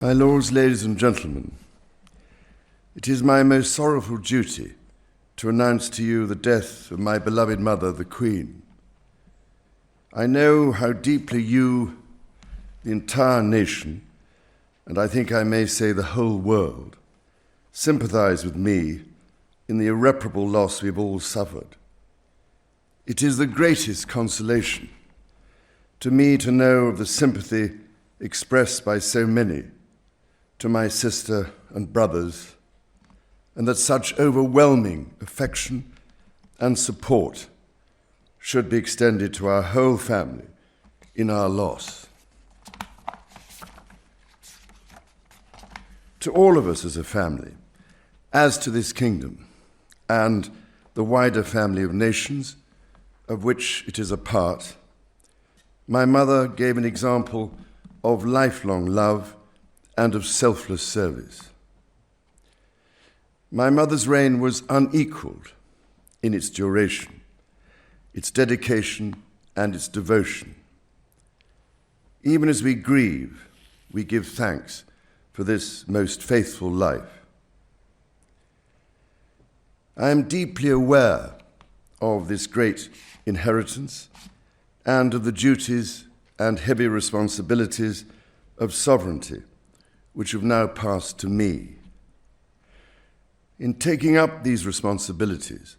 My lords, ladies and gentlemen, it is my most sorrowful duty to announce to you the death of my beloved mother, the Queen. I know how deeply you, the entire nation, and I think I may say the whole world, sympathize with me in the irreparable loss we've all suffered. It is the greatest consolation to me to know of the sympathy expressed by so many to my sister and brothers, and that such overwhelming affection and support should be extended to our whole family in our loss. To all of us as a family, as to this kingdom and the wider family of nations of which it is a part, my mother gave an example of lifelong love and of selfless service. My mother's reign was unequaled in its duration, its dedication, and its devotion. Even as we grieve, we give thanks for this most faithful life. I am deeply aware of this great inheritance and of the duties and heavy responsibilities of sovereignty which have now passed to me. In taking up these responsibilities,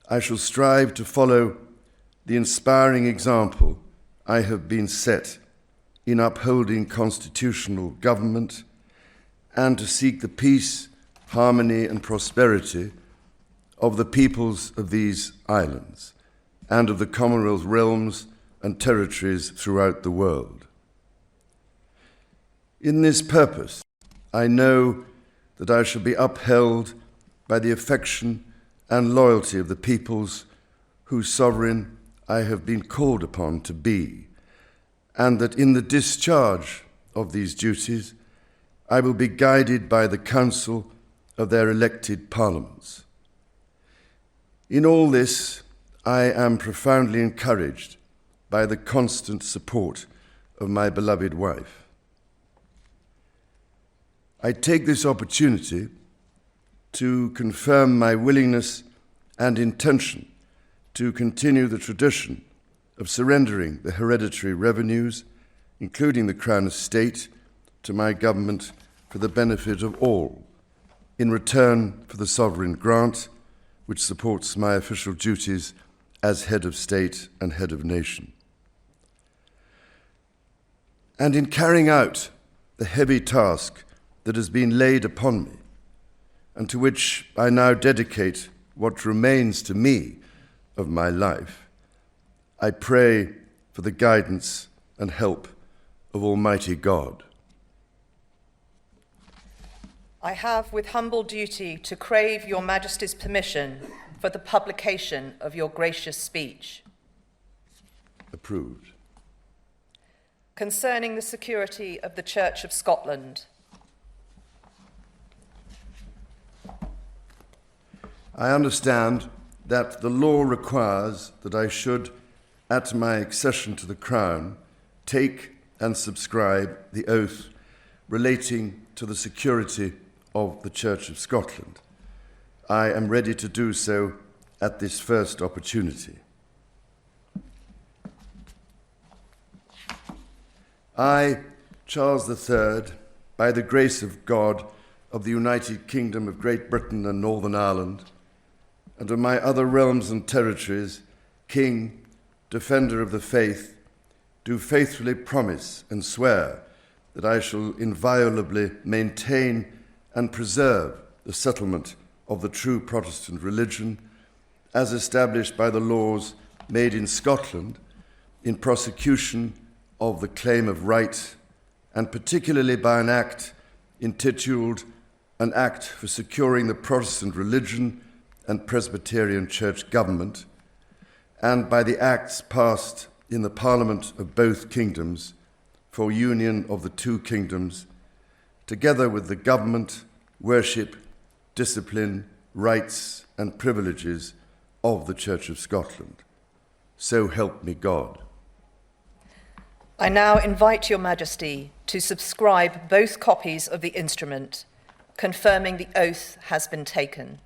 I shall strive to follow the inspiring example I have been set in upholding constitutional government and to seek the peace, harmony, and prosperity of the peoples of these islands and of the Commonwealth realms and territories throughout the world. In this purpose, I know that I shall be upheld by the affection and loyalty of the peoples whose sovereign I have been called upon to be, and that in the discharge of these duties, I will be guided by the counsel of their elected parliaments. In all this, I am profoundly encouraged by the constant support of my beloved wife. I take this opportunity to confirm my willingness and intention to continue the tradition of surrendering the hereditary revenues, including the Crown Estate, to my government for the benefit of all, in return for the sovereign grant which supports my official duties as head of state and head of nation. And in carrying out the heavy task that has been laid upon me, and to which I now dedicate what remains to me of my life, I pray for the guidance and help of Almighty God. I have with humble duty to crave your Majesty's permission for the publication of your gracious speech. Approved. Concerning the security of the Church of Scotland. I understand that the law requires that I should, at my accession to the Crown, take and subscribe the oath relating to the security of the Church of Scotland. I am ready to do so at this first opportunity. I, Charles III, by the grace of God of the United Kingdom of Great Britain and Northern Ireland, and of my other realms and territories, King, Defender of the Faith, do faithfully promise and swear that I shall inviolably maintain and preserve the settlement of the true Protestant religion as established by the laws made in Scotland in prosecution of the claim of right, and particularly by an act intituled An Act for Securing the Protestant Religion and Presbyterian Church Government, and by the acts passed in the Parliament of both kingdoms for union of the two kingdoms, together with the government, worship, discipline, rights, and privileges of the Church of Scotland. So help me God. I now invite Your Majesty to subscribe both copies of the instrument, confirming the oath has been taken.